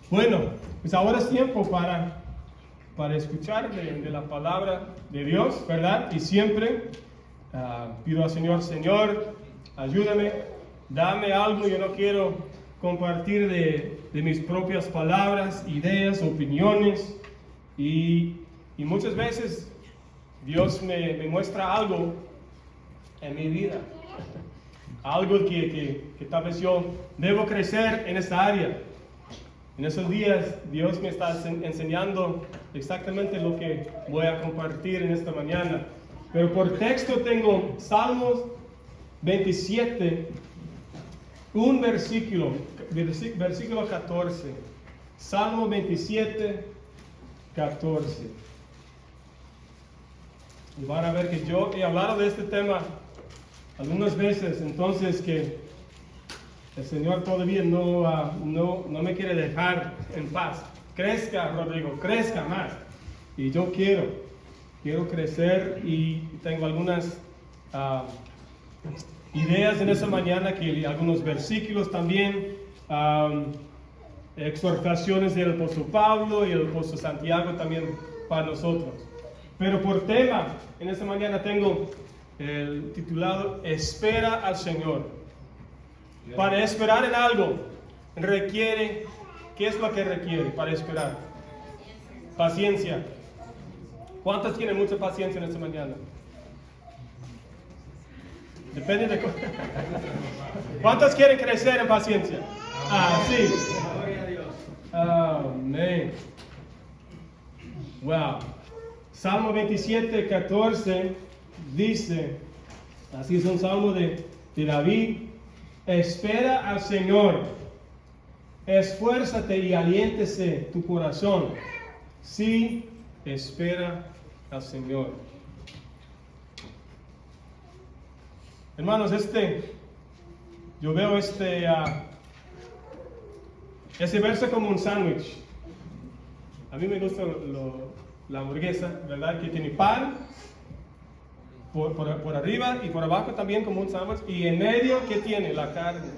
Bueno, pues ahora es tiempo para escuchar de la palabra de Dios, ¿verdad? Y siempre pido al Señor, Señor, ayúdame, dame algo. Yo no quiero compartir de mis propias palabras, ideas, opiniones. Y muchas veces Dios me muestra algo en mi vida. Algo que tal vez yo debo crecer en esta área. En esos días Dios me está enseñando exactamente lo que voy a compartir en esta mañana. Pero por texto tengo Salmos 27, un versículo 14. Salmo 27, 14. Y van a ver que yo he hablado de este tema algunas veces, entonces que el Señor todavía no me quiere dejar en paz. Crezca, Rodrigo, crezca más. Y yo quiero crecer y tengo algunas ideas en esa mañana, algunos versículos también, exhortaciones del apóstol Pablo y el apóstol Santiago también para nosotros. Pero por tema, en esta mañana tengo el titulado Espera al Señor. Para esperar en algo requiere, ¿qué es lo que requiere para esperar? Paciencia. ¿Cuántos tienen mucha paciencia en esta mañana? Depende de ¿cuántos quieren crecer en paciencia? Sí. Amén. Wow. Salmo 27, 14 dice, así es un salmo de David: espera al Señor, esfuérzate y aliéntese tu corazón. Sí, espera al Señor. Hermanos, yo veo ese verso como un sándwich. A mí me gusta la hamburguesa, ¿verdad? Que tiene pan por arriba y por abajo también como un sándwich, y en medio, ¿qué tiene? La carne.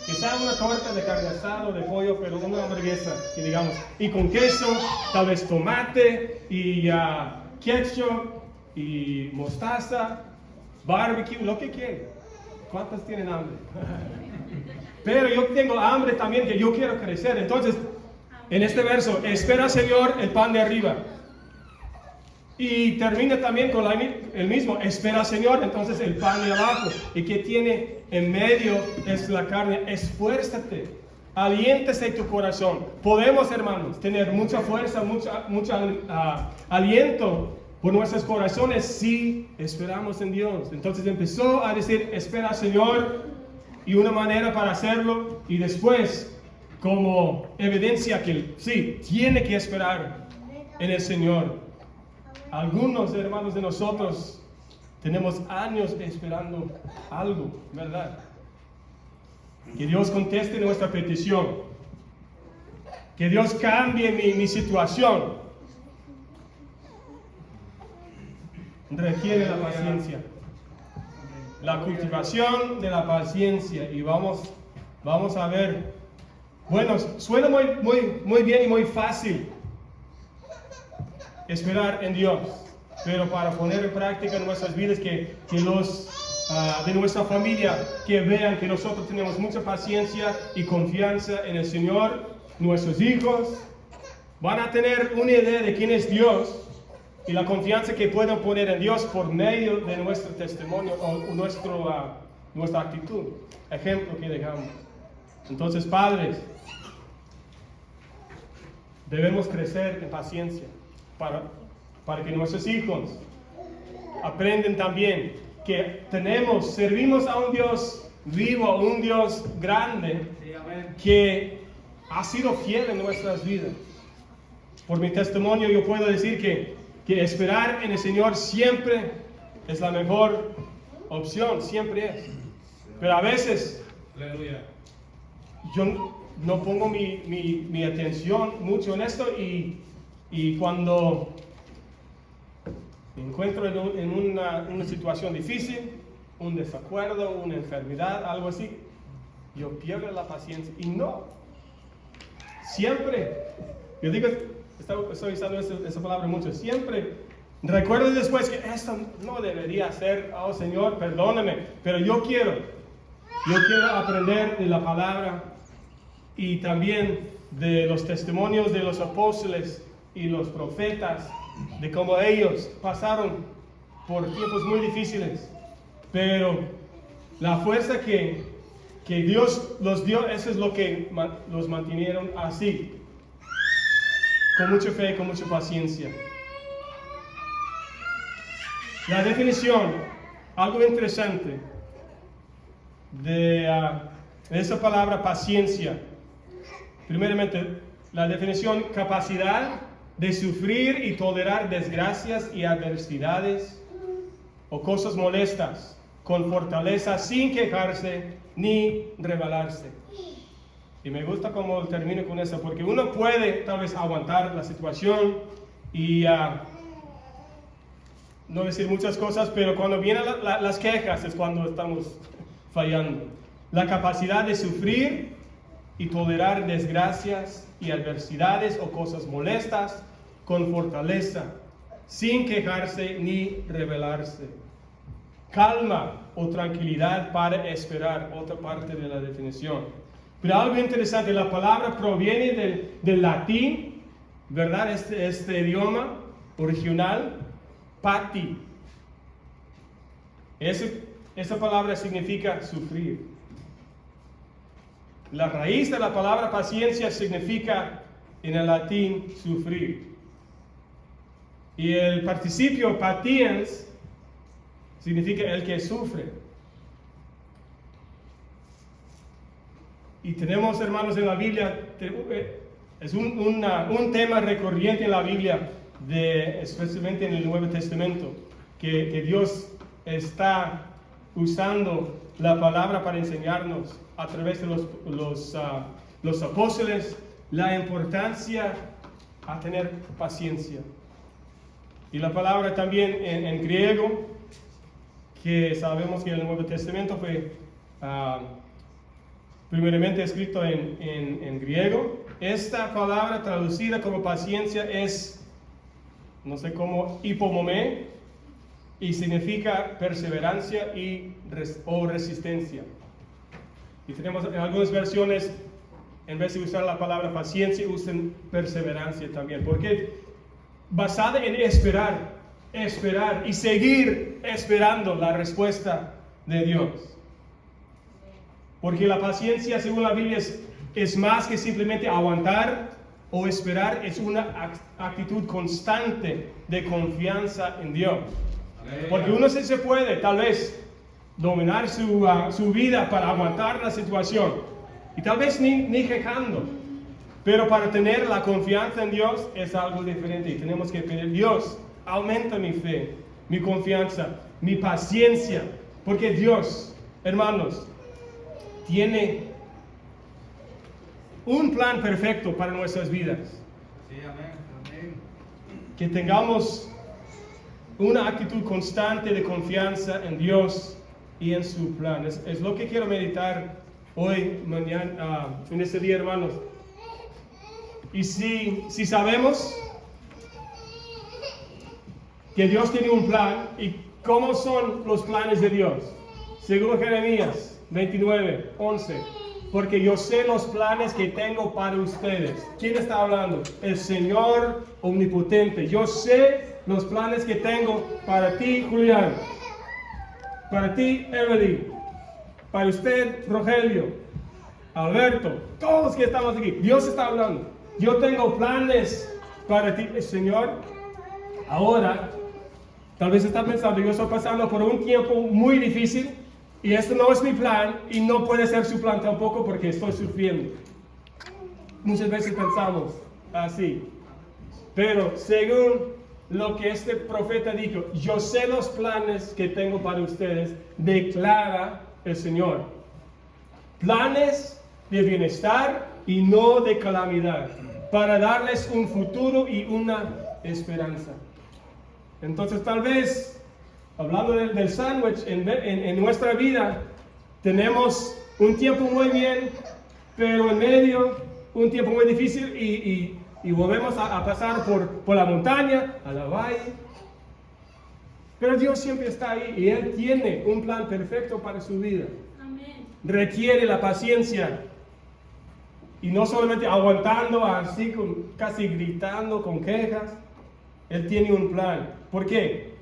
Quizá una torta de carne asada o de pollo, pero una hamburguesa, y digamos, y con queso, tal vez tomate y ketchup y mostaza, barbecue, lo que quieran. ¿Cuántos tienen hambre? Pero yo tengo hambre también, que yo quiero crecer. Entonces, en este verso, espera, Señor, el pan de arriba. Y termina también con el mismo, espera, Señor, entonces el pan de abajo. Y que tiene en medio es la carne. Esfuérzate, aliéntese tu corazón. Podemos, hermanos, tener mucha fuerza, mucho aliento por nuestros corazones si esperamos en Dios. Entonces empezó a decir, espera, Señor, y una manera para hacerlo, y después, como evidencia que sí, tiene que esperar en el Señor. Algunos hermanos de nosotros tenemos años esperando algo, ¿verdad? Que Dios conteste nuestra petición. Que Dios cambie mi situación. Requiere la paciencia. La cultivación de la paciencia. Y vamos a ver. Bueno, suena muy bien y muy fácil esperar en Dios, pero para poner en práctica en nuestras vidas, que los de nuestra familia, que vean que nosotros tenemos mucha paciencia y confianza en el Señor. Nuestros hijos van a tener una idea de quién es Dios y la confianza que pueden poner en Dios por medio de nuestro testimonio o nuestra actitud, ejemplo que dejamos. Entonces, padres, debemos crecer en paciencia para que nuestros hijos aprendan también que servimos a un Dios vivo, un Dios grande, que ha sido fiel en nuestras vidas. Por mi testimonio yo puedo decir que esperar en el Señor siempre es la mejor opción, siempre es. Pero a veces, aleluya, yo no pongo mi atención mucho en esto, y cuando me encuentro en una situación difícil, un desacuerdo, una enfermedad, algo así, yo pierdo la paciencia. Y no, Siempre. Yo digo, estoy usando esa palabra mucho. Siempre. Recuerdo después que esto no debería ser. Oh Señor, perdóname. Pero yo quiero aprender de la palabra y también de los testimonios de los apóstoles y los profetas, de cómo ellos pasaron por tiempos muy difíciles. Pero la fuerza que Dios los dio, eso es lo que los mantuvieron así, con mucha fe, con mucha paciencia. La definición, algo interesante de esa palabra paciencia. Primeramente, la definición: capacidad de sufrir y tolerar desgracias y adversidades o cosas molestas con fortaleza, sin quejarse ni rebelarse. Y me gusta cómo termino con eso, porque uno puede tal vez aguantar la situación y no decir muchas cosas, pero cuando vienen las quejas es cuando estamos fallando. La capacidad de sufrir y tolerar desgracias y adversidades o cosas molestas con fortaleza, sin quejarse ni rebelarse. Calma o tranquilidad para esperar, otra parte de la definición. Pero algo interesante, la palabra proviene del latín, ¿verdad? Este idioma original, pati. Esa palabra significa sufrir. La raíz de la palabra paciencia significa en el latín sufrir. Y el participio patiens significa el que sufre. Y tenemos, hermanos, en la Biblia, es un tema recurrente en la Biblia, especialmente en el Nuevo Testamento, que Dios está usando la palabra para enseñarnos a través de los apóstoles la importancia a tener paciencia. Y la palabra también en griego, que sabemos que el Nuevo Testamento fue primeramente escrito en griego. Esta palabra traducida como paciencia es, no sé cómo, hipomomé, y significa perseverancia o resistencia. Y tenemos en algunas versiones, en vez de usar la palabra paciencia, usan perseverancia también, porque basada en esperar y seguir esperando la respuesta de Dios. Porque la paciencia, según la Biblia, es más que simplemente aguantar o esperar, es una actitud constante de confianza en Dios. Porque uno sí se puede, tal vez, dominar su vida para aguantar la situación, y tal vez ni quejando, pero para tener la confianza en Dios es algo diferente, y tenemos que pedir: Dios, aumenta mi fe, mi confianza, mi paciencia, porque Dios, hermanos, tiene un plan perfecto para nuestras vidas. Sí, amén. Que tengamos una actitud constante de confianza en Dios y en su plan. Es lo que quiero meditar hoy, mañana, en este día, hermanos. Y si sabemos que Dios tiene un plan, ¿y cómo son los planes de Dios? Según Jeremías 29:11, porque yo sé los planes que tengo para ustedes. ¿Quién está hablando? El Señor omnipotente. Yo sé los planes que tengo para ti, Julián, para ti, Emily, para usted, Rogelio, Alberto, todos que estamos aquí. Dios está hablando. Yo tengo planes para ti, Señor. Ahora, tal vez está pensando: yo estoy pasando por un tiempo muy difícil y esto no es mi plan, y no puede ser su plan tampoco porque estoy sufriendo. Muchas veces pensamos así. Pero según lo que este profeta dijo, yo sé los planes que tengo para ustedes, declara el Señor. Planes de bienestar y no de calamidad, para darles un futuro y una esperanza. Entonces, tal vez, hablando del sándwich, en nuestra vida tenemos un tiempo muy bien, pero en medio un tiempo muy difícil y volvemos a pasar por la montaña, a la valle. Pero Dios siempre está ahí y Él tiene un plan perfecto para su vida. Amén. Requiere la paciencia. Y no solamente aguantando así, casi gritando con quejas. Él tiene un plan. ¿Por qué?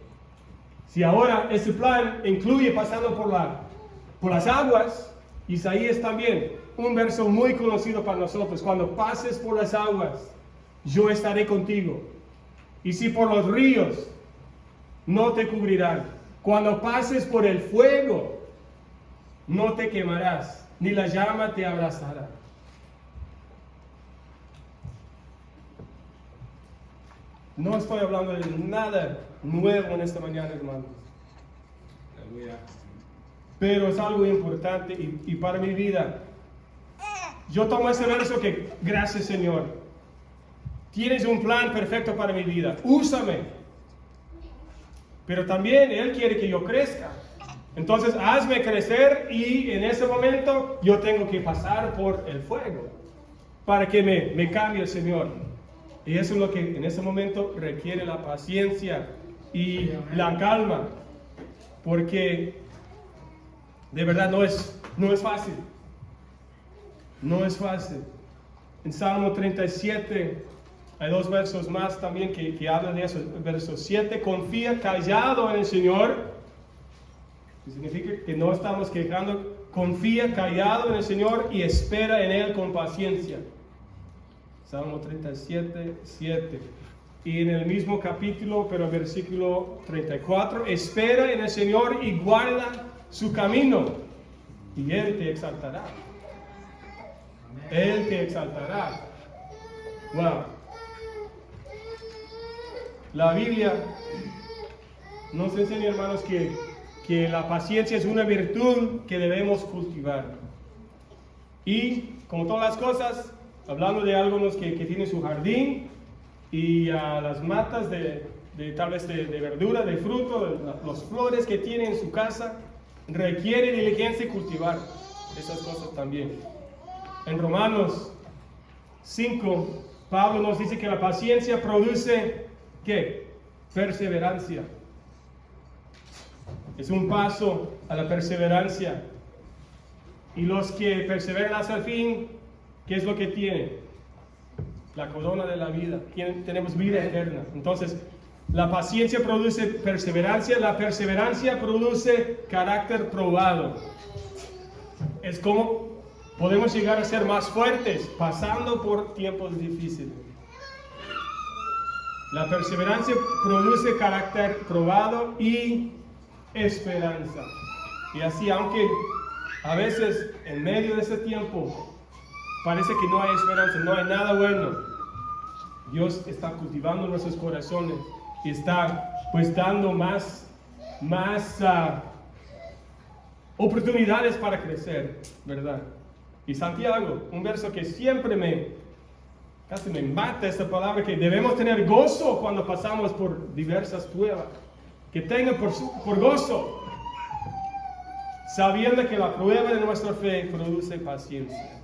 Si ahora ese plan incluye pasando por las aguas, Isaías también, un verso muy conocido para nosotros. Cuando pases por las aguas, yo estaré contigo. Y si por los ríos, no te cubrirán. Cuando pases por el fuego, no te quemarás, ni la llama te abrazará. No estoy hablando de nada nuevo en esta mañana, hermanos. Aleluya. Pero es algo importante y para mi vida. Yo tomo ese verso que, gracias Señor, tienes un plan perfecto para mi vida. Úsame. Pero también Él quiere que yo crezca. Entonces, hazme crecer y en ese momento yo tengo que pasar por el fuego para que me cambie el Señor. Y eso es lo que en ese momento requiere la paciencia y la calma. Porque de verdad no es fácil. No es fácil. En Salmo 37 hay 2 versos más también que hablan de eso. Verso 7, confía callado en el Señor. Que significa que no estamos quejando. Confía callado en el Señor y espera en Él con paciencia. Salmo 37, 7. Y en el mismo capítulo, pero versículo 34, espera en el Señor y guarda su camino, y Él te exaltará. Él te exaltará. Wow. La Biblia nos enseña, hermanos, que la paciencia es una virtud que debemos cultivar. Y como todas las cosas, hablando de algunos que tienen su jardín y las matas tal vez de verdura, de fruto, las flores que tienen en su casa, requiere diligencia y cultivar esas cosas también. En Romanos 5, Pablo nos dice que la paciencia produce, ¿qué? Perseverancia. Es un paso a la perseverancia. Y los que perseveran hasta el fin, ¿qué es lo que tienen? La corona de la vida. Tenemos vida eterna. Entonces, la paciencia produce perseverancia. La perseverancia produce carácter probado. Es como podemos llegar a ser más fuertes pasando por tiempos difíciles. La perseverancia produce carácter probado y esperanza. Y así, aunque a veces en medio de ese tiempo parece que no hay esperanza, no hay nada bueno, Dios está cultivando nuestros corazones y está pues dando más oportunidades para crecer, ¿verdad? Y Santiago, un verso que siempre casi me mata esta palabra, que debemos tener gozo cuando pasamos por diversas pruebas. Que tengan por gozo, sabiendo que la prueba de nuestra fe produce paciencia.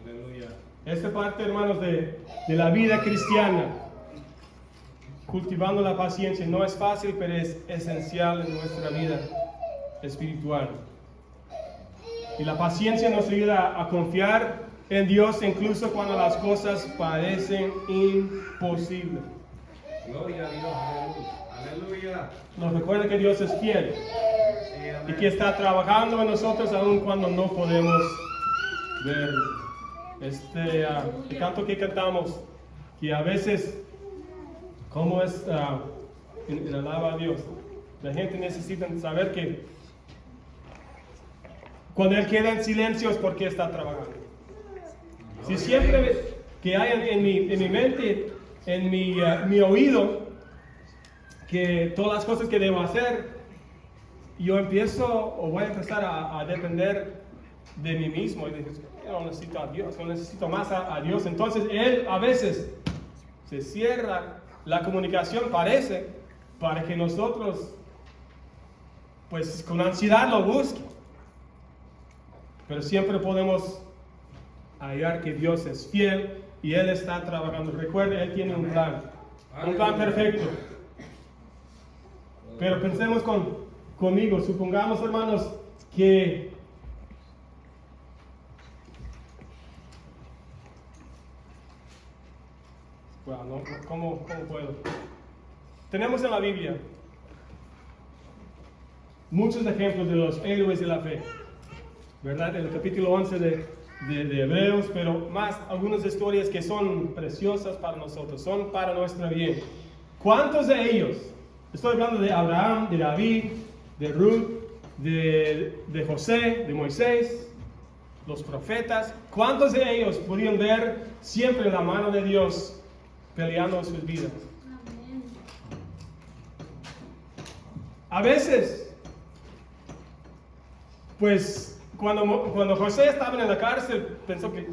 Aleluya. Esta parte, hermanos, de la vida cristiana, cultivando la paciencia, no es fácil, pero es esencial en nuestra vida espiritual. Y la paciencia nos ayuda a confiar en Dios incluso cuando las cosas parecen imposibles. Gloria a Dios. Aleluya. Nos recuerda que Dios es fiel Sí, amén. y que está trabajando en nosotros aun cuando no podemos verlo. El canto que cantamos, que a veces, como es en alaba a Dios, la gente necesita saber que cuando Él queda en silencio es porque está trabajando. Si siempre que hay en mi mente, en mi oído, que todas las cosas que debo hacer, yo voy a empezar a depender de mí mismo y decir, yo no necesito a Dios, no necesito más a Dios. Entonces Él a veces se cierra la comunicación, parece, para que nosotros pues con ansiedad lo busquen. Pero siempre podemos hallar que Dios es fiel y Él está trabajando. Recuerde, Él tiene un plan perfecto. Pero pensemos conmigo, supongamos, hermanos, que bueno, ¿cómo puedo? Tenemos en la Biblia muchos ejemplos de los héroes de la fe, ¿verdad? En el capítulo 11 de Hebreos, pero más algunas historias que son preciosas para nosotros, son para nuestro bien. ¿Cuántos de ellos? Estoy hablando de Abraham, de David, de Ruth, de José, de Moisés, los profetas. ¿Cuántos de ellos pudieron ver siempre la mano de Dios peleando en sus vidas? A veces, pues, cuando José estaba en la cárcel, pensó que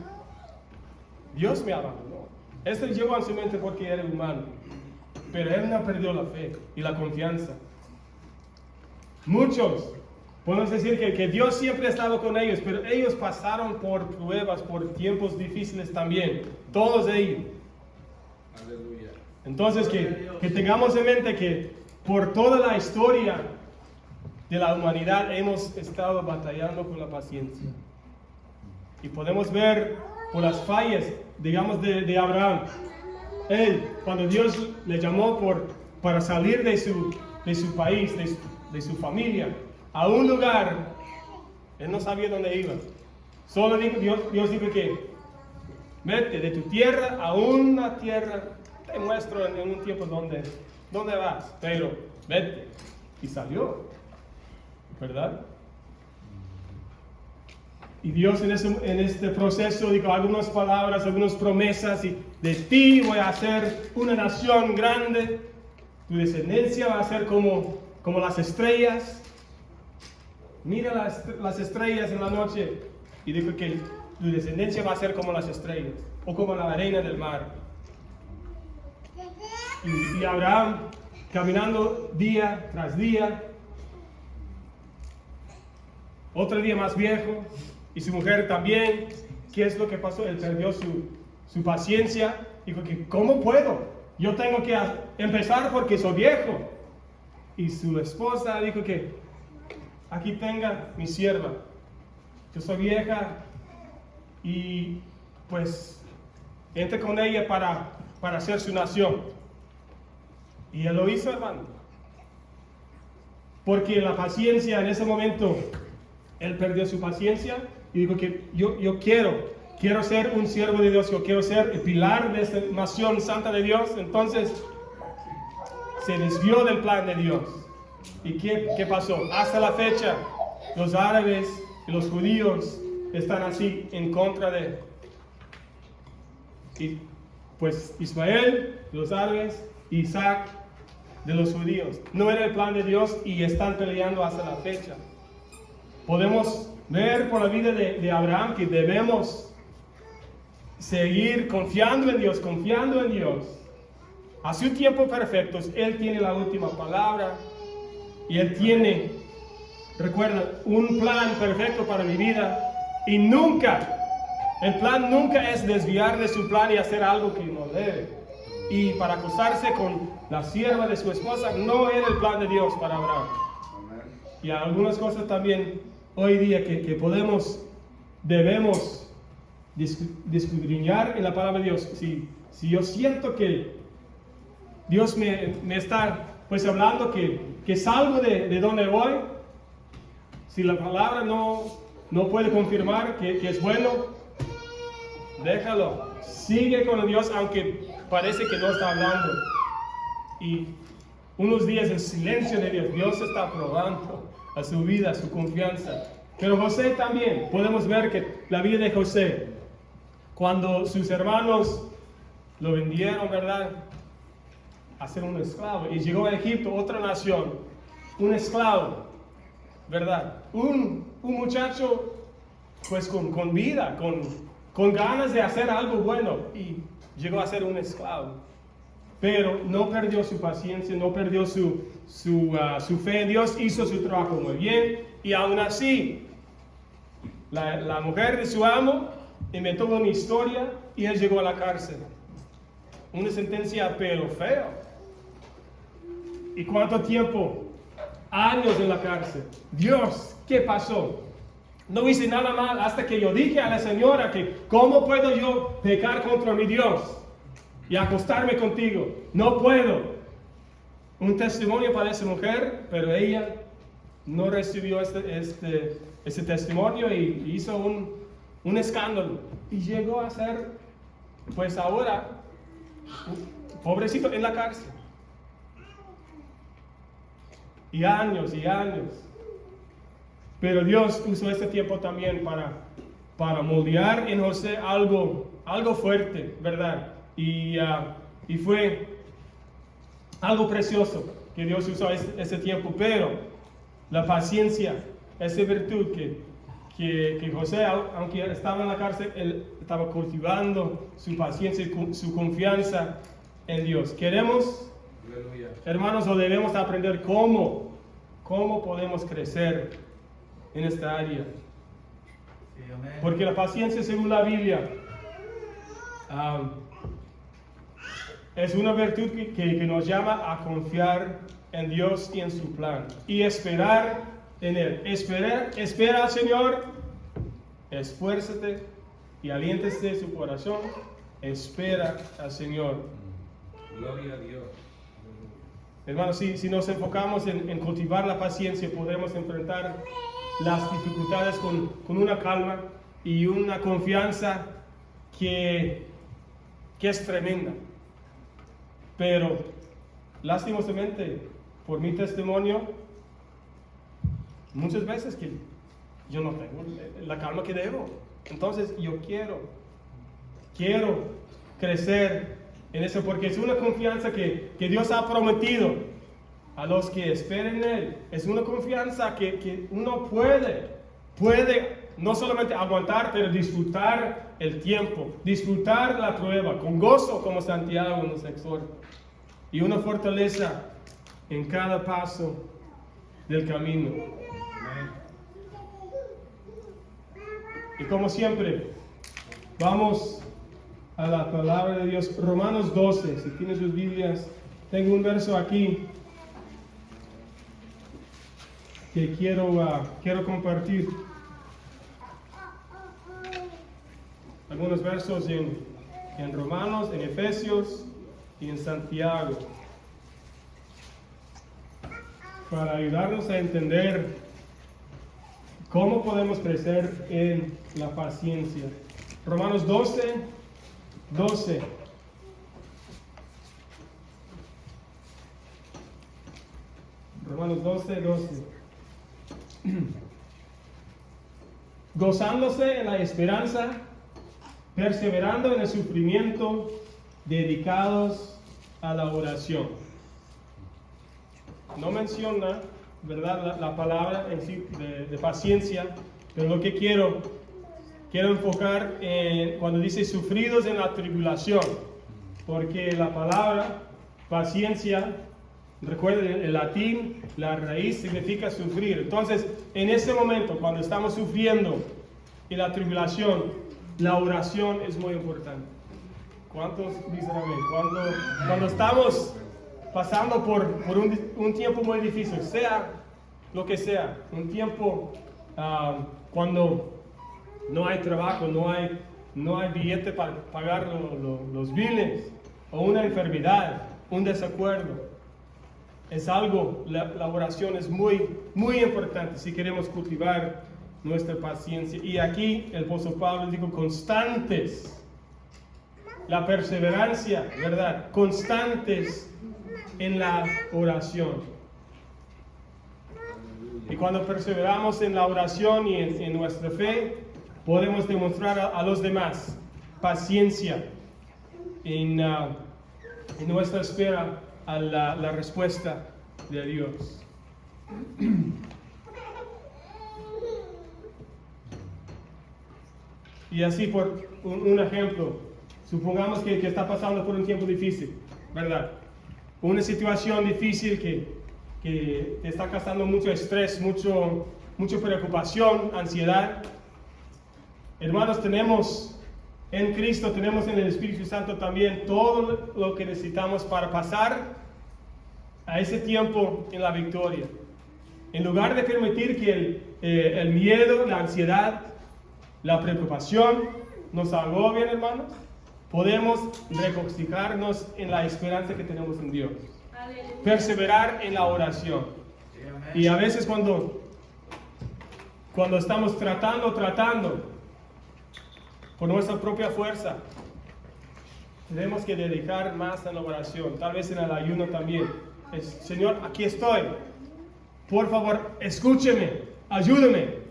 Dios me abandonó. Esto llegó a su mente porque era humano, pero él no perdió la fe y la confianza. Muchos, podemos decir que Dios siempre ha estado con ellos, pero ellos pasaron por pruebas, por tiempos difíciles también, todos ellos. Aleluya. Entonces, que tengamos en mente que por toda la historia de la humanidad hemos estado batallando con la paciencia. Y podemos ver por las fallas, digamos, de Abraham. Él, cuando Dios le llamó para salir de su país, de su familia, a un lugar, él no sabía dónde iba. Solo Dios dijo que vete de tu tierra a una tierra, te muestro en un tiempo dónde vas, pero vete. Y salió, ¿verdad? Y Dios en este proceso dijo algunas palabras, algunas promesas, y de ti voy a hacer una nación grande, tu descendencia va a ser como las estrellas. Mira las estrellas en la noche, y dijo que tu descendencia va a ser como las estrellas, o como la arena del mar. Y Abraham, caminando día tras día, otro día más viejo, y su mujer también. ¿Qué es lo que pasó? Él perdió su paciencia. Dijo que, ¿cómo puedo? Yo tengo que empezar porque soy viejo. Y su esposa dijo que, aquí tenga mi sierva. Yo soy vieja y pues entre con ella para hacer su nación. Y él lo hizo, hermano. Porque la paciencia en ese momento, él perdió su paciencia y dijo que yo quiero ser un siervo de Dios, yo quiero ser el pilar de esta nación santa de Dios. Entonces se desvió del plan de Dios. ¿Y qué pasó? Hasta la fecha, los árabes y los judíos están así en contra de él. Y pues Ismael, los árabes, Isaac, de los judíos. No era el plan de Dios y están peleando hasta la fecha. Podemos ver por la vida de Abraham que debemos seguir confiando en Dios. A su tiempo perfecto, Él tiene la última palabra y Él tiene, recuerda, un plan perfecto para mi vida. Y el plan nunca es desviar de su plan y hacer algo que no debe. Y para acostarse con la sierva de su esposa no era el plan de Dios para Abraham. Y algunas cosas también hoy día que debemos escudriñar en la palabra de Dios. Si yo siento que Dios me está pues hablando que salgo de donde voy, si la palabra no puede confirmar que es bueno, déjalo. Sigue con Dios aunque parece que no está hablando. Y unos días en silencio de Dios está probando a su vida, a su confianza. Pero José también, podemos ver que la vida de José, cuando sus hermanos lo vendieron, ¿verdad?, a ser un esclavo, y llegó a Egipto, otra nación, un esclavo, ¿verdad? Un muchacho pues con vida, con ganas de hacer algo bueno, y llegó a ser un esclavo. Pero no perdió su paciencia, no perdió su fe en Dios, hizo su trabajo muy bien, y aún así, la mujer de su amo inventó una historia y él llegó a la cárcel. Una sentencia pero feo. ¿Y cuánto tiempo? Años en la cárcel. Dios, ¿qué pasó? No hice nada mal hasta que yo dije a la señora que ¿cómo puedo yo pecar contra mi Dios y acostarme contigo? No puedo. Un testimonio para esa mujer, pero ella no recibió ese testimonio y hizo un escándalo. Y llegó a ser, pues ahora, pobrecito en la cárcel. Y años y años. Pero Dios usó este tiempo también para moldear en José algo fuerte, ¿verdad? Y fue algo precioso que Dios usó ese tiempo. Pero la paciencia, esa virtud que José, aunque estaba en la cárcel, él estaba cultivando su paciencia y su confianza en Dios. Queremos, hermanos, o debemos aprender cómo podemos crecer en esta área. Porque la paciencia, según la Biblia, es una virtud que nos llama a confiar en Dios y en su plan. Y esperar en Él. Espera al Señor, esfuérzate y aliéntese su corazón. Espera al Señor. Gloria a Dios. Hermanos, si nos enfocamos en cultivar la paciencia, podremos enfrentar las dificultades con una calma y una confianza que es tremenda. Pero, lastimosamente, por mi testimonio, muchas veces que yo no tengo la calma que debo. Entonces, yo quiero crecer en eso, porque es una confianza que Dios ha prometido a los que esperen en Él. Es una confianza que uno puede no solamente aguantar, pero disfrutar el tiempo, disfrutar la prueba con gozo, como Santiago nos exhorta, y una fortaleza en cada paso del camino. Y como siempre, vamos a la palabra de Dios. Romanos 12, si tienen sus Biblias, tengo un verso aquí que quiero compartir. Algunos versos en Romanos, en Efesios y en Santiago, para ayudarnos a entender cómo podemos crecer en la paciencia. Romanos 12. Romanos 12. Gozándose en la esperanza, perseverando en el sufrimiento, dedicados a la oración. No menciona, ¿verdad?, la palabra en sí de paciencia, pero lo que quiero enfocar en cuando dice sufridos en la tribulación, porque la palabra paciencia, recuerden, en latín la raíz significa sufrir. Entonces, en ese momento, cuando estamos sufriendo en la tribulación, la oración es muy importante. ¿Cuántos dicen amén? Cuando estamos pasando por un tiempo muy difícil, sea lo que sea, un tiempo cuando no hay trabajo, no hay billete para pagar los biles, o una enfermedad, un desacuerdo, es algo, la oración es muy, muy importante si queremos cultivar nuestra paciencia. Y aquí el apóstol Pablo dijo constantes, la perseverancia, ¿verdad? Constantes en la oración. Y cuando perseveramos en la oración y en nuestra fe, podemos demostrar a los demás paciencia en nuestra espera a la respuesta de Dios. Y así, por un ejemplo, supongamos que está pasando por un tiempo difícil, ¿verdad? Una situación difícil que te está causando mucho estrés, mucha preocupación, ansiedad. Hermanos, tenemos en Cristo tenemos en el Espíritu Santo también todo lo que necesitamos para pasar a ese tiempo en la victoria. En lugar de permitir que el miedo, la ansiedad, la preocupación nos agobien, hermanos, podemos regocijarnos en la esperanza que tenemos en Dios. Aleluya. Perseverar en la oración. Y a veces cuando estamos tratando por nuestra propia fuerza, tenemos que dedicar más a la oración, tal vez en el ayuno también. Señor, aquí estoy. Por favor, escúcheme, ayúdeme.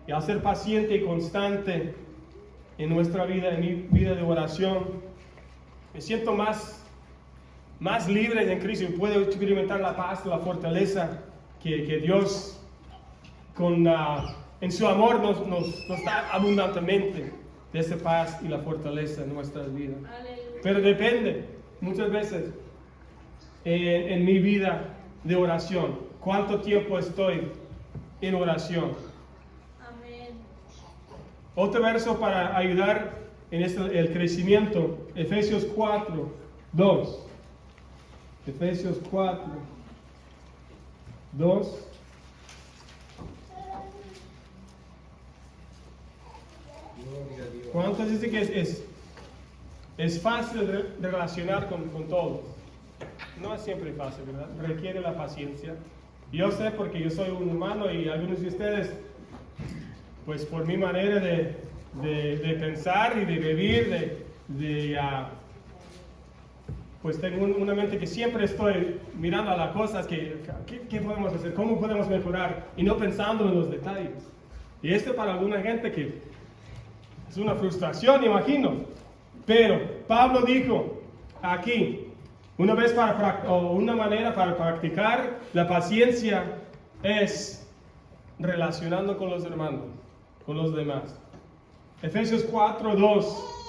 Y al ser paciente y constante en nuestra vida, en mi vida de oración, me siento más libre en Cristo y puedo experimentar la paz, la fortaleza que Dios en su amor nos da abundantemente de esa paz y la fortaleza en nuestras vidas. Aleluya. Pero depende, muchas veces, en mi vida de oración, cuánto tiempo estoy en oración. Amén. Otro verso para ayudar en el crecimiento, Efesios 4, 2. Efesios 4, 2. Gloria a Dios. ¿Cuántos dicen que es fácil de relacionar con todos? No es siempre fácil, ¿verdad? Requiere la paciencia. Yo sé porque yo soy un humano y algunos de ustedes, pues por mi manera de pensar y de vivir, pues tengo una mente que siempre estoy mirando a las cosas, ¿qué podemos hacer? ¿Cómo podemos mejorar? Y no pensando en los detalles. Y esto para alguna gente que es una frustración, imagino. Pero Pablo dijo aquí, una manera para practicar la paciencia es relacionando con los hermanos, con los demás. Efesios 4:2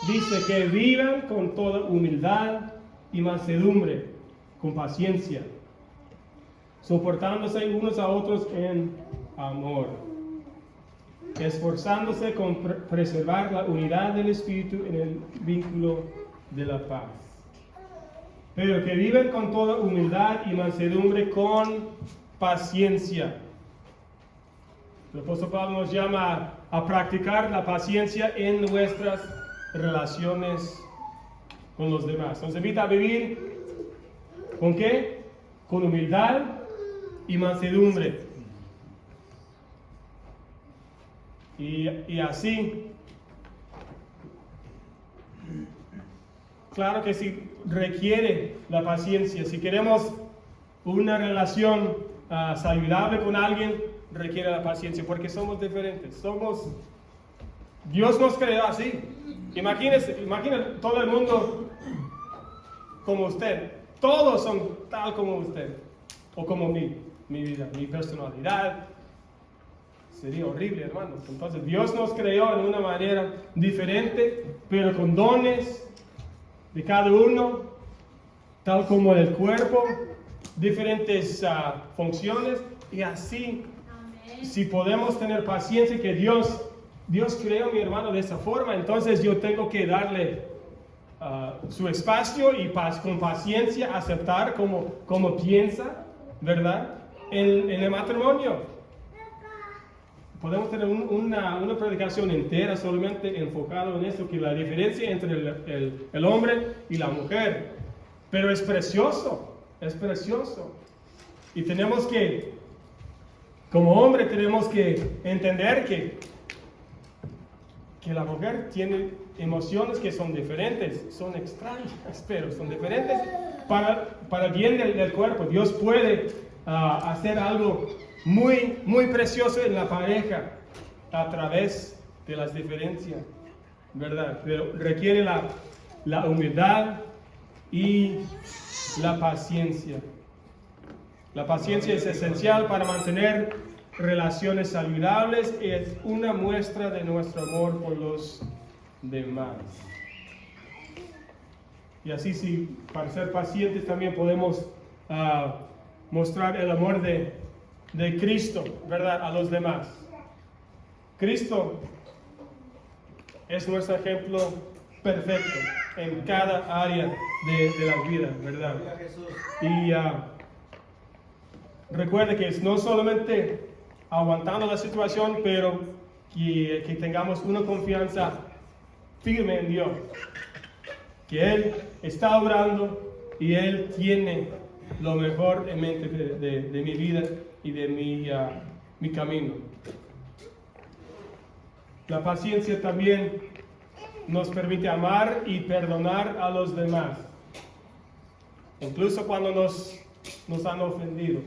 dice que vivan con toda humildad y mansedumbre, con paciencia, soportándose unos a otros en amor, esforzándose con preservar la unidad del Espíritu en el vínculo de la paz. Pero que viven con toda humildad y mansedumbre, con paciencia. El apóstol Pablo nos llama a practicar la paciencia en nuestras relaciones con los demás. Nos invita a vivir ¿con qué? Con humildad y mansedumbre. Y así, claro que sí requiere la paciencia. Si queremos una relación saludable con alguien, requiere la paciencia, porque somos diferentes. Dios nos creó así. Imagínense todo el mundo como usted. Todos son tal como usted, o como mi vida, mi personalidad. Sería horrible, hermanos. Entonces Dios nos creó en una manera diferente, pero con dones de cada uno, tal como el cuerpo, diferentes funciones, y así, Amén. si podemos tener paciencia, que Dios creó a mi hermano de esa forma, entonces yo tengo que darle su espacio y con paciencia aceptar como piensa, ¿verdad? En el matrimonio. Podemos tener una predicación entera solamente enfocado en eso, que la diferencia entre el hombre y la mujer. Pero es precioso, es precioso. Y tenemos que, como hombre, tenemos que entender que la mujer tiene emociones que son diferentes, son extrañas, pero son diferentes para el bien del cuerpo. Dios puede hacer algo muy, muy precioso en la pareja a través de las diferencias, ¿verdad? Pero requiere la humildad y la paciencia. La paciencia es esencial para mantener relaciones saludables y es una muestra de nuestro amor por los demás. Y así, sí, para ser pacientes también podemos mostrar el amor de Cristo, ¿verdad?, a los demás. Cristo es nuestro ejemplo perfecto en cada área de la vida, ¿verdad? Gloria a Jesús. Y recuerde que es no solamente aguantando la situación, pero que tengamos una confianza firme en Dios. Que Él está obrando y Él tiene lo mejor en mente de mi vida y de mi camino. La paciencia también nos permite amar y perdonar a los demás, incluso cuando nos han ofendido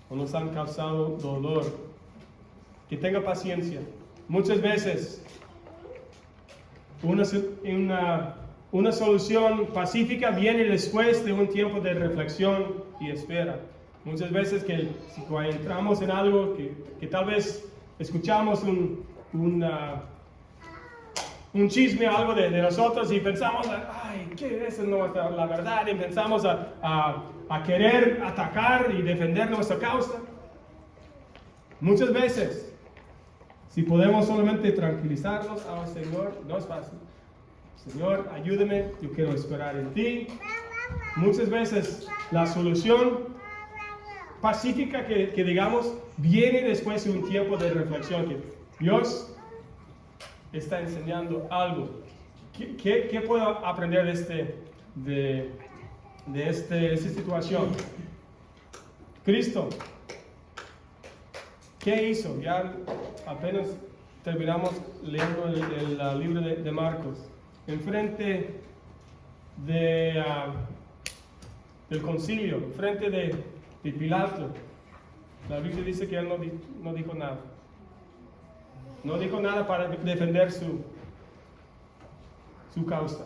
o nos han causado dolor. Que tenga paciencia. Muchas veces una solución pacífica viene después de un tiempo de reflexión y espera. Muchas veces si entramos en algo que tal vez escuchamos un chisme, algo de nosotros y pensamos, ay, que esa no es la verdad, y pensamos a querer atacar y defender nuestra causa. Muchas veces, si podemos solamente tranquilizarnos, Señor, no es fácil. Señor, ayúdame, yo quiero esperar en ti. Muchas veces la solución pacífica que digamos viene después de un tiempo de reflexión, que Dios está enseñando algo. ¿Qué puedo aprender de esta situación? Cristo, ¿qué hizo? Ya apenas terminamos leyendo el libro de Marcos. Enfrente del concilio, enfrente de Pilato, la Biblia dice que él no dijo nada. No dijo nada para defender su causa.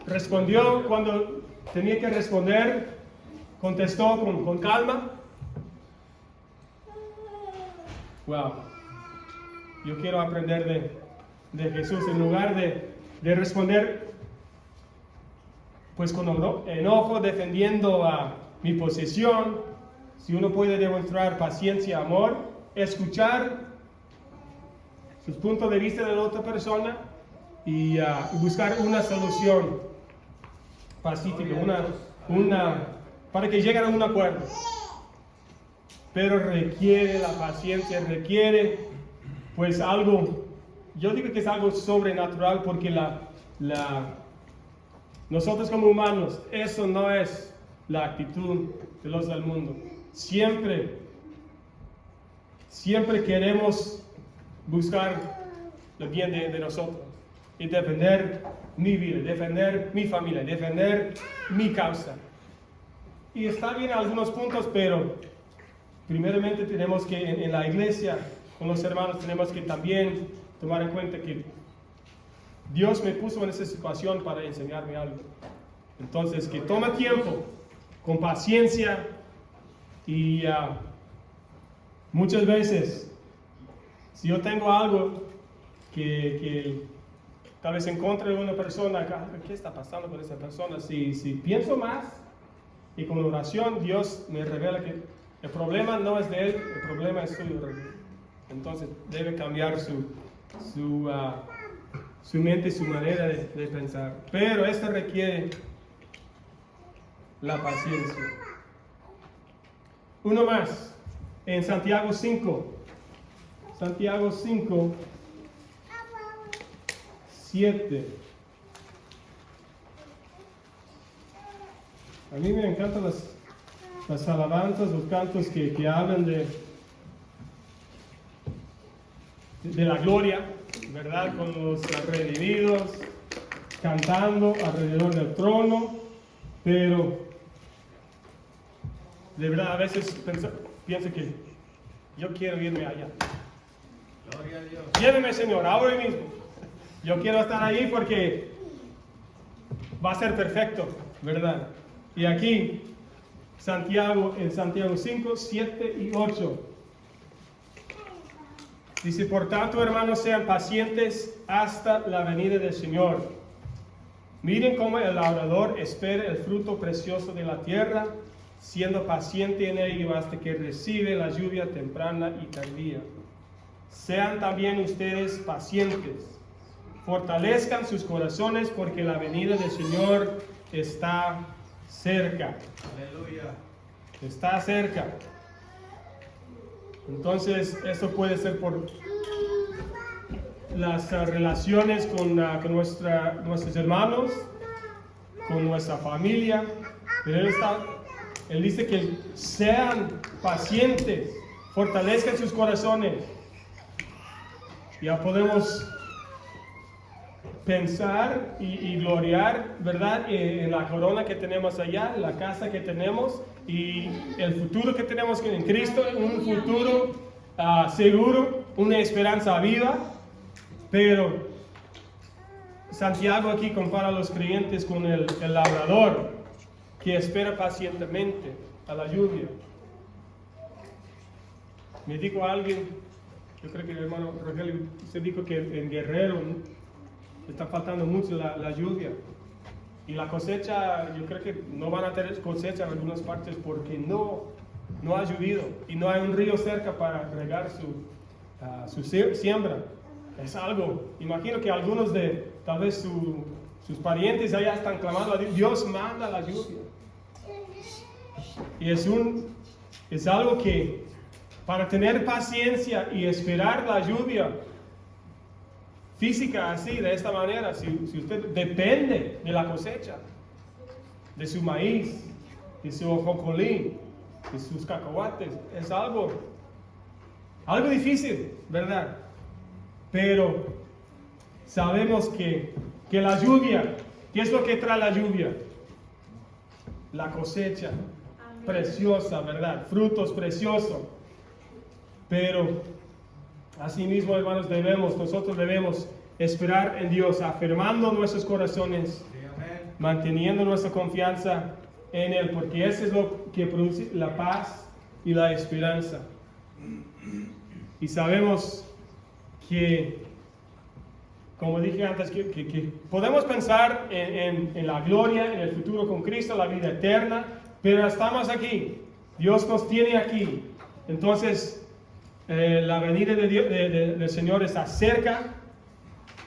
Respondió cuando tenía que responder, contestó con calma. Wow, yo quiero aprender de Jesús. En lugar de responder pues con enojo, defendiendo a mi posición, si uno puede demostrar paciencia, amor, escuchar sus puntos de vista de la otra persona y buscar una solución pacífica, para que lleguen a un acuerdo. Pero requiere la paciencia, requiere pues algo, yo digo que es algo sobrenatural, porque nosotros como humanos, eso no es la actitud de los del mundo. Siempre queremos buscar el bien de nosotros y defender mi vida, defender mi familia, defender mi causa. Y está bien en algunos puntos, pero primeramente tenemos que en la iglesia, con los hermanos, tenemos que también tomar en cuenta que Dios me puso en esa situación para enseñarme algo. Entonces, que toma tiempo, con paciencia, y muchas veces, si yo tengo algo que tal vez en contra de una persona, ¿qué está pasando con esa persona? Si pienso más y con oración, Dios me revela que el problema no es de él, el problema es suyo. Entonces debe cambiar su mente, su manera de pensar. Pero esto requiere la paciencia. Uno más, en Santiago 5. Santiago 5, 7. A mí me encantan las alabanzas, los cantos que hablan de la gloria, ¿verdad? Con los redimidos cantando alrededor del trono, pero de verdad a veces pienso que yo quiero irme allá. Gloria a Dios. Lléveme, Señor, ahora mismo. Yo quiero estar ahí porque va a ser perfecto, ¿verdad? Y aquí, en Santiago 5, 7 y 8. Dice, por tanto, hermanos, sean pacientes hasta la venida del Señor. Miren cómo el labrador espera el fruto precioso de la tierra, siendo paciente en ello hasta que recibe la lluvia temprana y tardía. sean también ustedes pacientes. Fortalezcan sus corazones porque la venida del Señor está cerca. Aleluya. Está cerca. Entonces, eso puede ser por las relaciones con nuestros hermanos, con nuestra familia. Pero Él dice que sean pacientes, fortalezcan sus corazones. Ya podemos pensar y gloriar, ¿verdad? En la corona que tenemos allá, en la casa que tenemos y el futuro que tenemos en Cristo, un futuro seguro, una esperanza viva. Pero Santiago aquí compara a los creyentes con el labrador que espera pacientemente a la lluvia. Me dijo alguien, yo creo que el hermano Rogelio, se dijo que en Guerrero está faltando mucho la lluvia. Y la cosecha, yo creo que no van a tener cosecha en algunas partes porque no ha llovido. Y no hay un río cerca para regar su siembra. Es algo, imagino que algunos de, tal vez sus parientes allá están clamando a Dios. Dios manda la lluvia. Y es algo que, para tener paciencia y esperar la lluvia, física así, de esta manera, si usted depende de la cosecha, de su maíz, de su ajonjolí, de sus cacahuates, es algo difícil, ¿verdad? Pero sabemos que la lluvia, ¿qué es lo que trae la lluvia? La cosecha. Amén. Preciosa, ¿verdad? Frutos preciosos. Pero asimismo, hermanos, nosotros debemos esperar en Dios, afirmando nuestros corazones, manteniendo nuestra confianza en Él, porque eso es lo que produce la paz y la esperanza. Y sabemos que, como dije antes, que podemos pensar en la gloria, en el futuro con Cristo, la vida eterna, pero estamos aquí. Dios nos tiene aquí. Entonces, la venida de Dios, del Señor está cerca.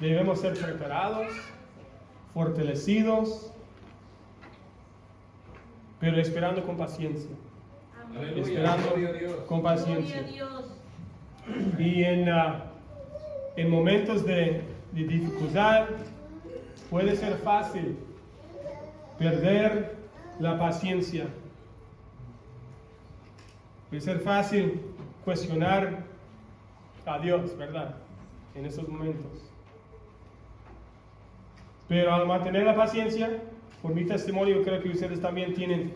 Debemos ser preparados, fortalecidos, pero esperando con paciencia. Amén. Esperando con paciencia. Y en momentos de dificultad puede ser fácil perder la paciencia. Puede ser fácil cuestionar a Dios, ¿verdad? En esos momentos. Pero al mantener la paciencia, por mi testimonio, creo que ustedes también tienen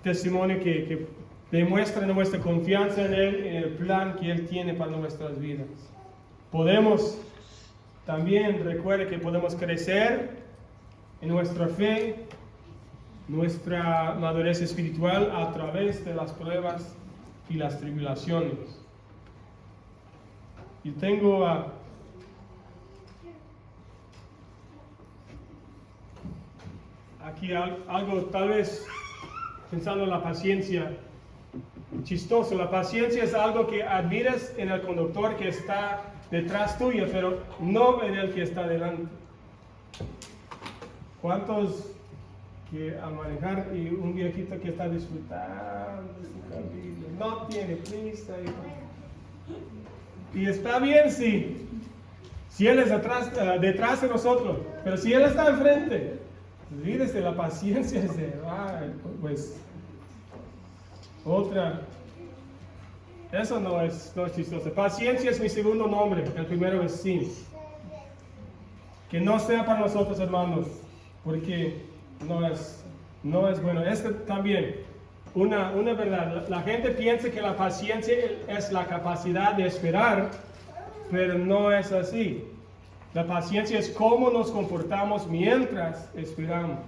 testimonio que demuestra nuestra confianza en Él, en el plan que Él tiene para nuestras vidas. Podemos también, recuerde que podemos crecer en nuestra fe, nuestra madurez espiritual a través de las pruebas y las tribulaciones. Y tengo aquí algo, tal vez pensando en la paciencia, chistoso. La paciencia es algo que admiras en el conductor que está detrás tuyo, pero no en el que está delante. ¿Cuántos que al manejar y un viejito que está disfrutando su camino, no tiene prisa y está bien si él es detrás de nosotros, pero si él está enfrente, olvídese, la paciencia es de pues otra. Eso no es chistoso. Paciencia es mi segundo nombre, el primero es sí. Que no sea para nosotros, hermanos, porque no es bueno. Esto también, una verdad. La gente piensa que la paciencia es la capacidad de esperar, pero no es así. La paciencia es cómo nos comportamos mientras esperamos.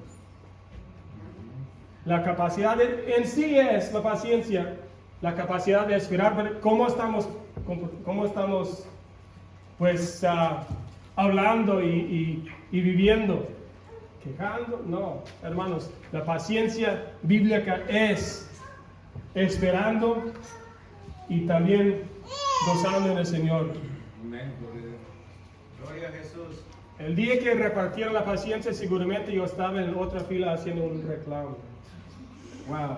La capacidad en sí es la paciencia, la capacidad de esperar, pero cómo estamos pues hablando y viviendo. Quejando, no, hermanos, la paciencia bíblica es esperando y también gozando en el Señor. Amén. Gloria a Jesús. El día que repartieron la paciencia, seguramente yo estaba en otra fila haciendo un reclamo. Wow.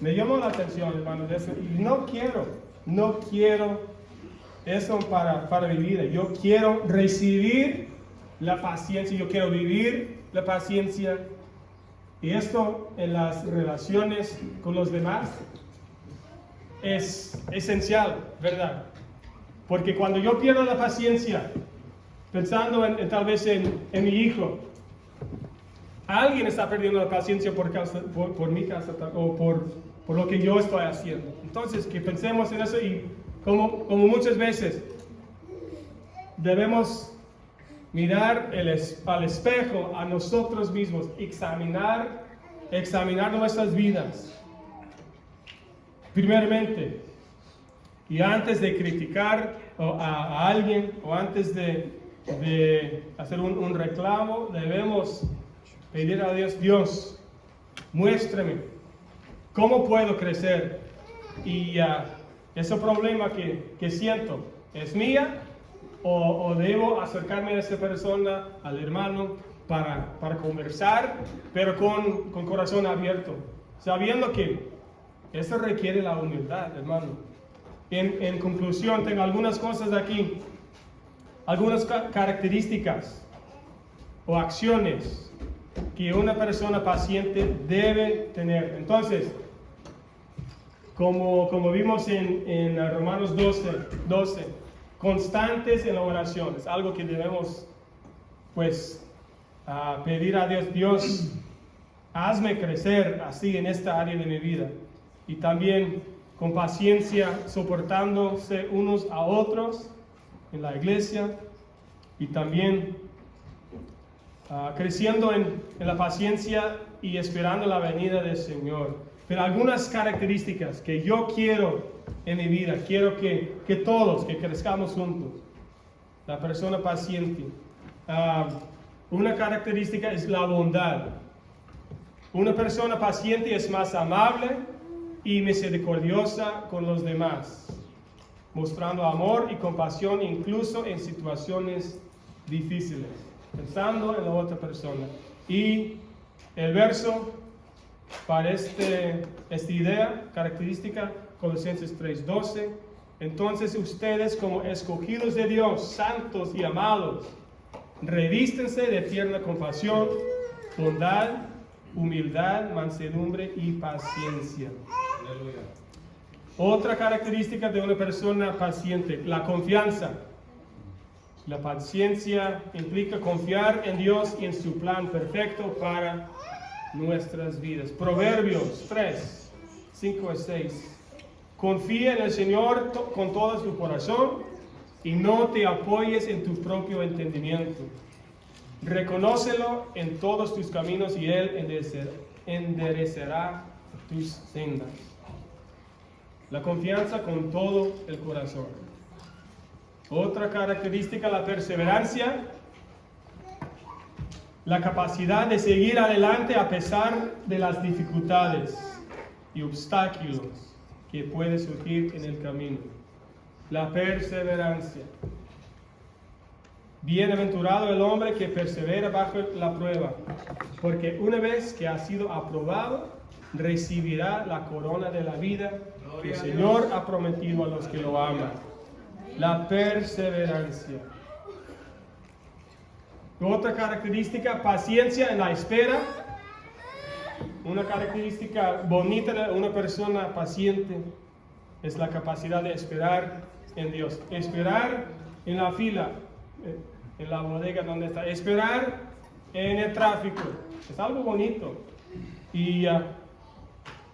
Me llamó la atención, hermano, de eso. Y no quiero eso para mi vida. Yo quiero recibir la paciencia, yo quiero vivir la paciencia. Y esto en las relaciones con los demás es esencial, ¿verdad? Porque cuando yo pierdo la paciencia, pensando tal vez en mi hijo, alguien está perdiendo la paciencia por mi casa o por lo que yo estoy haciendo. Entonces, que pensemos en eso y como muchas veces debemos mirar al espejo a nosotros mismos, examinar nuestras vidas. Primeramente, y antes de criticar a alguien o antes de hacer un reclamo, debemos pedir a Dios, muéstrame cómo puedo crecer y ese problema que siento, ¿es mía o debo acercarme a esa persona, al hermano, para conversar, pero con corazón abierto, sabiendo que eso requiere la humildad, hermano? En conclusión, tengo algunas cosas aquí, algunas características o acciones que una persona paciente debe tener. Entonces, como vimos en Romanos 12, constantes en la oración, es algo que debemos pedir a Dios, hazme crecer así en esta área de mi vida. Y también con paciencia, soportándose unos a otros en la iglesia y también creciendo en la paciencia y esperando la venida del Señor. Pero algunas características que yo quiero en mi vida, quiero que todos, que crezcamos juntos. La persona paciente. Una característica es la bondad. Una persona paciente es más amable y misericordiosa con los demás, mostrando amor y compasión incluso en situaciones difíciles, pensando en la otra persona. Y el verso para esta idea, característica, Colosenses 3:12, entonces ustedes como escogidos de Dios, santos y amados, revístense de tierna compasión, bondad, humildad, mansedumbre y paciencia. Aleluya. Otra característica de una persona paciente, la confianza. La paciencia implica confiar en Dios y en su plan perfecto para nuestras vidas. Proverbios 3:5-6. Confía en el Señor con todo tu corazón y no te apoyes en tu propio entendimiento. Reconócelo en todos tus caminos y Él enderezará tus sendas. La confianza con todo el corazón. Otra característica, la perseverancia. La capacidad de seguir adelante a pesar de las dificultades y obstáculos que pueden surgir en el camino. La perseverancia. Bienaventurado el hombre que persevera bajo la prueba, porque una vez que ha sido aprobado, recibirá la corona de la vida que el Señor ha prometido a los que lo aman. La perseverancia. Otra característica, paciencia en la espera. Una característica bonita de una persona paciente es la capacidad de esperar en Dios. Esperar en la fila, en la bodega donde está. Esperar en el tráfico. Es algo bonito. Y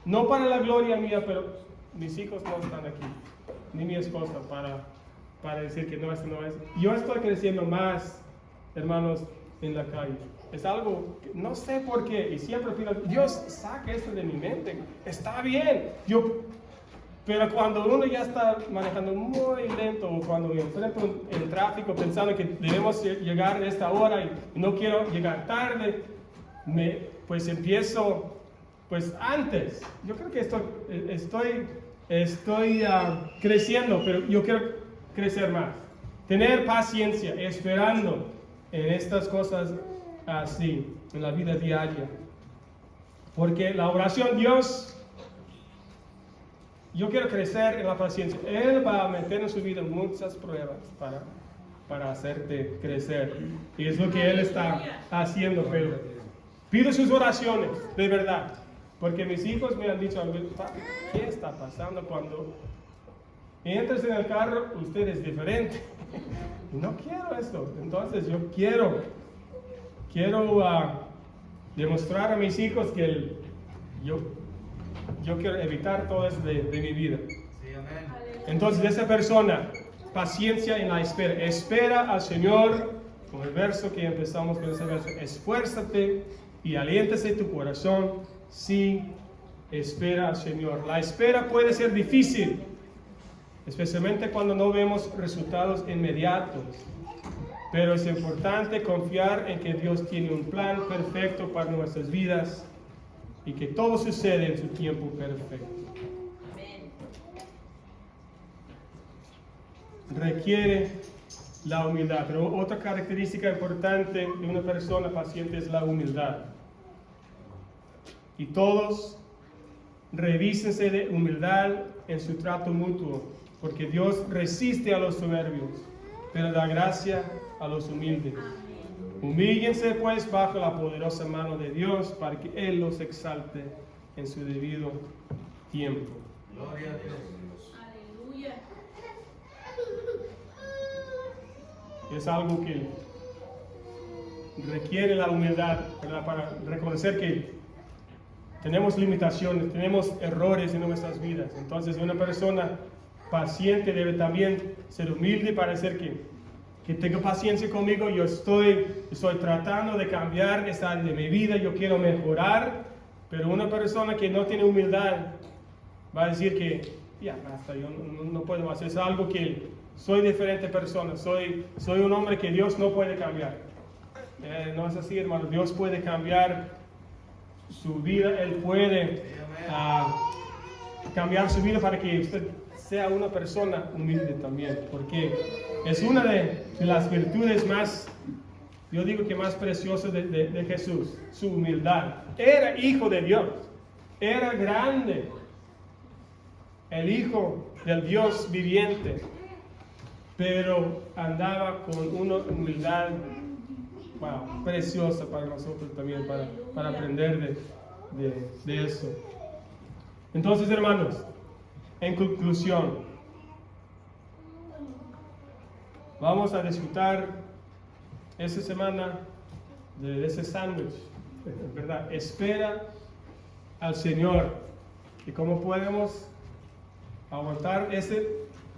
no para la gloria mía, pero mis hijos no están aquí, ni mi esposa, para decir que no, esto no es. Yo estoy creciendo más, hermanos, en la calle. Es algo que no sé por qué, y siempre pido, Dios, saca esto de mi mente. Está bien, pero cuando uno ya está manejando muy lento, o cuando me enfrento en tráfico pensando que debemos llegar a esta hora y no quiero llegar tarde, pues empiezo antes. Yo creo que estoy creciendo, pero yo quiero crecer más. Tener paciencia, esperando en estas cosas así, en la vida diaria. Porque la oración, Dios, yo quiero crecer en la paciencia. Él va a meter en su vida muchas pruebas para hacerte crecer. Y es lo que Él está haciendo. Pero pido sus oraciones, de verdad. Porque mis hijos me han dicho, papi, ¿qué está pasando cuando entras en el carro? Usted es diferente. Y no quiero esto. Entonces yo quiero demostrar a mis hijos que yo quiero evitar todo eso de mi vida. Sí, amén. Entonces esa persona, paciencia en la espera. Espera al Señor, con el verso que empezamos con ese verso. Esfuérzate y aliéntese tu corazón si espera al Señor. La espera puede ser difícil, especialmente cuando no vemos resultados inmediatos. Pero es importante confiar en que Dios tiene un plan perfecto para nuestras vidas y que todo sucede en su tiempo perfecto. Requiere la humildad. Pero otra característica importante de una persona paciente es la humildad. Y todos revísense de humildad en su trato mutuo, porque Dios resiste a los soberbios, pero da gracia a los humildes. Humíllense pues bajo la poderosa mano de Dios para que Él los exalte en su debido tiempo. Gloria a Dios. Aleluya. Es algo que requiere la humildad, ¿verdad? Para reconocer que tenemos limitaciones, tenemos errores en nuestras vidas. Entonces una persona paciente debe también ser humilde para hacer que tenga paciencia conmigo. Yo estoy tratando de cambiar esta área de mi vida, yo quiero mejorar, pero una persona que no tiene humildad va a decir que ya basta, yo no puedo hacer, es algo que soy diferente persona, soy un hombre que Dios no puede cambiar. No es así, hermano. Dios puede cambiar su vida, Él puede cambiar su vida para que usted sea una persona humilde también, porque es una de las virtudes más, yo digo que más preciosas de Jesús, su humildad. Era hijo de Dios, era grande, el hijo del Dios viviente, pero andaba con una humildad preciosa para nosotros también, para aprender de eso. Entonces, hermanos, en conclusión, vamos a disfrutar esta semana de ese sándwich, ¿verdad? Espera al Señor. ¿Y cómo podemos aguantar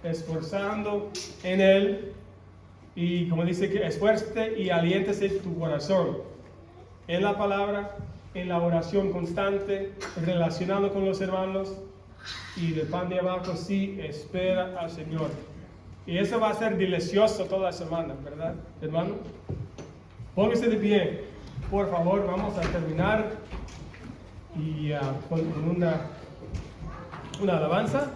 esforzando en Él? Y como dice que esfuérzate y aliéntese tu corazón en la palabra, en la oración constante, relacionando con los hermanos, y del pan de abajo, sí, espera al Señor. Y eso va a ser delicioso toda la semana, ¿verdad, hermano? Póngase de pie, por favor. Vamos a terminar y con una alabanza.